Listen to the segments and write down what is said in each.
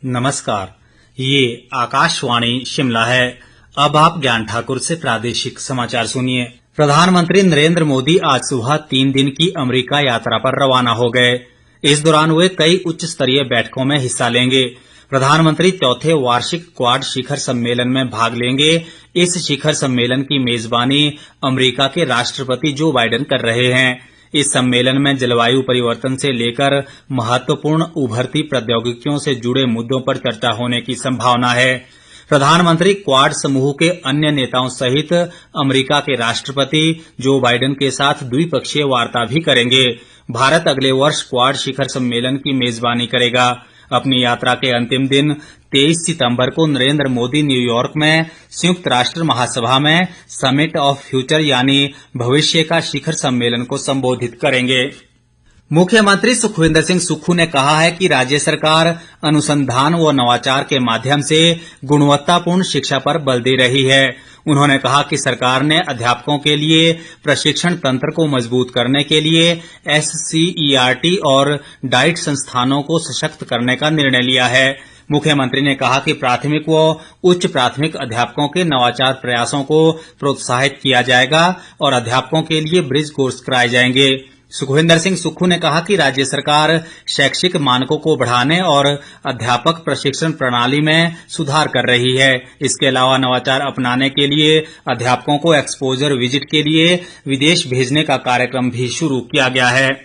नमस्कार, ये आकाशवाणी शिमला है। अब आप ज्ञान ठाकुर से प्रादेशिक समाचार सुनिए। प्रधानमंत्री नरेंद्र मोदी आज सुबह 3 दिन की अमेरिका यात्रा पर रवाना हो गए। इस दौरान वे कई उच्च स्तरीय बैठकों में हिस्सा लेंगे। प्रधानमंत्री चौथे वार्षिक क्वाड शिखर सम्मेलन में भाग लेंगे। इस शिखर सम्मेलन की मेजबानी अमेरिका के राष्ट्रपति जो बाइडेन कर रहे हैं। इस सम्मेलन में जलवायु परिवर्तन से लेकर महत्वपूर्ण उभरती प्रौद्योगिकियों से जुड़े मुद्दों पर चर्चा होने की संभावना है। प्रधानमंत्री क्वाड समूह के अन्य नेताओं सहित अमेरिका के राष्ट्रपति जो बाइडेन के साथ द्विपक्षीय वार्ता भी करेंगे। भारत अगले वर्ष क्वाड शिखर सम्मेलन की मेजबानी करेगा। अपनी यात्रा के अंतिम दिन 23 सितंबर को नरेंद्र मोदी न्यूयॉर्क में संयुक्त राष्ट्र महासभा में समिट ऑफ फ्यूचर यानी भविष्य का शिखर सम्मेलन को संबोधित करेंगे। मुख्यमंत्री सुखविंदर सिंह सुक्खू ने कहा है कि राज्य सरकार अनुसंधान व नवाचार के माध्यम से गुणवत्तापूर्ण शिक्षा पर बल दे रही है। उन्होंने कहा कि सरकार ने अध्यापकों के लिए प्रशिक्षण तंत्र को मजबूत करने के लिए SCERT और डाइट संस्थानों को सशक्त करने का निर्णय लिया है। मुख्यमंत्री ने कहा कि प्राथमिक व उच्च प्राथमिक अध्यापकों के नवाचार प्रयासों को प्रोत्साहित किया जाएगा और अध्यापकों के लिए ब्रिज कोर्स कराए जाएंगे। सुखविंदर सिंह सुक्खू ने कहा कि राज्य सरकार शैक्षिक मानकों को बढ़ाने और अध्यापक प्रशिक्षण प्रणाली में सुधार कर रही है। इसके अलावा नवाचार अपनाने के लिए अध्यापकों को एक्सपोजर विजिट के लिए विदेश भेजने का कार्यक्रम भी शुरू किया गया है।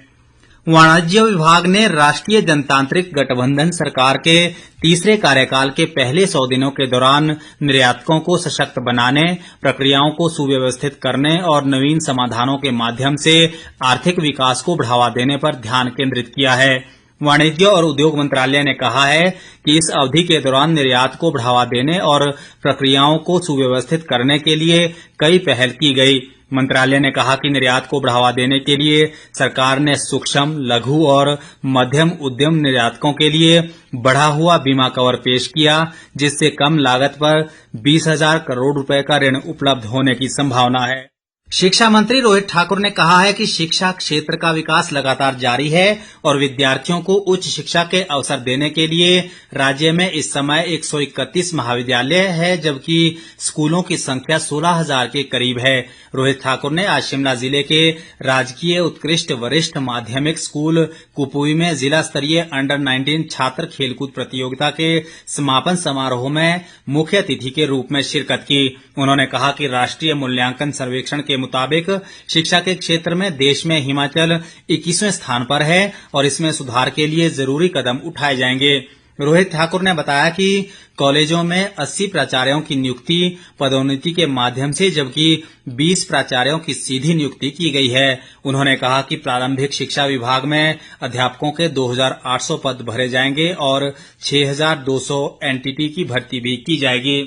वाणिज्य विभाग ने राष्ट्रीय जनतांत्रिक गठबंधन सरकार के तीसरे कार्यकाल के पहले 100 दिनों के दौरान निर्यातकों को सशक्त बनाने, प्रक्रियाओं को सुव्यवस्थित करने और नवीन समाधानों के माध्यम से आर्थिक विकास को बढ़ावा देने पर ध्यान केंद्रित किया है। वाणिज्य और उद्योग मंत्रालय ने कहा है कि इस अवधि के दौरान निर्यात को बढ़ावा देने और प्रक्रियाओं को सुव्यवस्थित करने के लिए कई पहल की गई। मंत्रालय ने कहा कि निर्यात को बढ़ावा देने के लिए सरकार ने सूक्ष्म, लघु और मध्यम उद्यम निर्यातकों के लिए बढ़ा हुआ बीमा कवर पेश किया, जिससे कम लागत पर 20,000 करोड़ रुपए का ऋण उपलब्ध होने की संभावना है। शिक्षा मंत्री रोहित ठाकुर ने कहा है कि शिक्षा क्षेत्र का विकास लगातार जारी है और विद्यार्थियों को उच्च शिक्षा के अवसर देने के लिए राज्य में इस समय 131 महाविद्यालय है, जबकि स्कूलों की संख्या 16,000 के करीब है। रोहित ठाकुर ने आज शिमला जिले के राजकीय उत्कृष्ट वरिष्ठ माध्यमिक स्कूल कुपुई में जिला स्तरीय अंडर 19 छात्र खेलकूद प्रतियोगिता के समापन समारोह में मुख्य अतिथि के रूप में शिरकत की। उन्होंने कहा कि राष्ट्रीय मूल्यांकन सर्वेक्षण के मुताबिक शिक्षा के क्षेत्र में देश में हिमाचल 21वें स्थान पर है और इसमें सुधार के लिए जरूरी कदम उठाए जाएंगे। रोहित ठाकुर ने बताया कि कॉलेजों में 80 प्राचार्यों की नियुक्ति पदोन्नति के माध्यम से जबकि 20 प्राचार्यों की सीधी नियुक्ति की गई है। उन्होंने कहा कि प्रारंभिक शिक्षा विभाग में अध्यापकों के 2,800 पद भरे जाएंगे और 6,200 एनटीटी की भर्ती भी की जाएगी।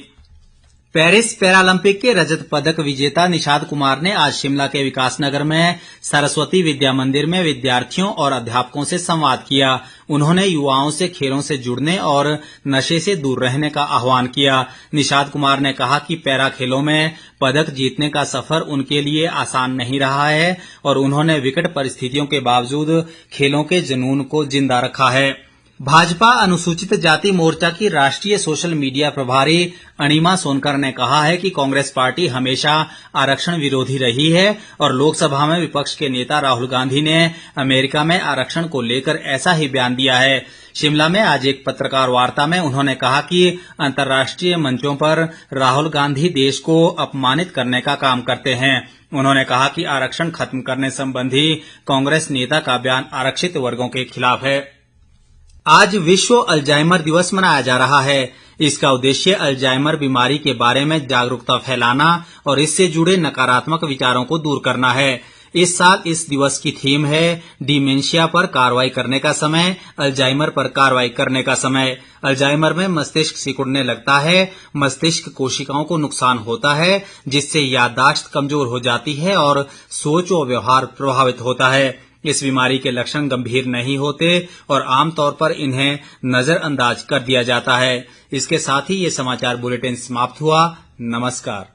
पेरिस पैरालंपिक के रजत पदक विजेता निषाद कुमार ने आज शिमला के विकासनगर में सरस्वती विद्या मंदिर में विद्यार्थियों और अध्यापकों से संवाद किया। उन्होंने युवाओं से खेलों से जुड़ने और नशे से दूर रहने का आह्वान किया। निषाद कुमार ने कहा कि पैरा खेलों में पदक जीतने का सफर उनके लिए आसान नहीं रहा है और उन्होंने विकट परिस्थितियों के बावजूद खेलों के जुनून को जिंदा रखा है। भाजपा अनुसूचित जाति मोर्चा की राष्ट्रीय सोशल मीडिया प्रभारी अनिमा सोनकर ने कहा है कि कांग्रेस पार्टी हमेशा आरक्षण विरोधी रही है और लोकसभा में विपक्ष के नेता राहुल गांधी ने अमेरिका में आरक्षण को लेकर ऐसा ही बयान दिया है। शिमला में आज एक पत्रकार वार्ता में उन्होंने कहा कि अंतर्राष्ट्रीय मंचों पर राहुल गांधी देश को अपमानित करने का काम करते हैं। उन्होंने कहा कि आरक्षण खत्म करने संबंधी कांग्रेस नेता का बयान आरक्षित वर्गों के खिलाफ है। आज विश्व अल्जाइमर दिवस मनाया जा रहा है। इसका उद्देश्य अल्जाइमर बीमारी के बारे में जागरूकता फैलाना और इससे जुड़े नकारात्मक विचारों को दूर करना है। इस साल इस दिवस की थीम है डिमेंशिया पर कार्रवाई करने का समय, अल्जाइमर पर कार्रवाई करने का समय। अल्जाइमर में मस्तिष्क सिकुड़ने लगता है, मस्तिष्क कोशिकाओं को नुकसान होता है, जिससे याददाश्त कमजोर हो जाती है और सोच और व्यवहार प्रभावित होता है। इस बीमारी के लक्षण गंभीर नहीं होते और आमतौर पर इन्हें नजरअंदाज कर दिया जाता है। इसके साथ ही ये समाचार बुलेटिन समाप्त हुआ। नमस्कार।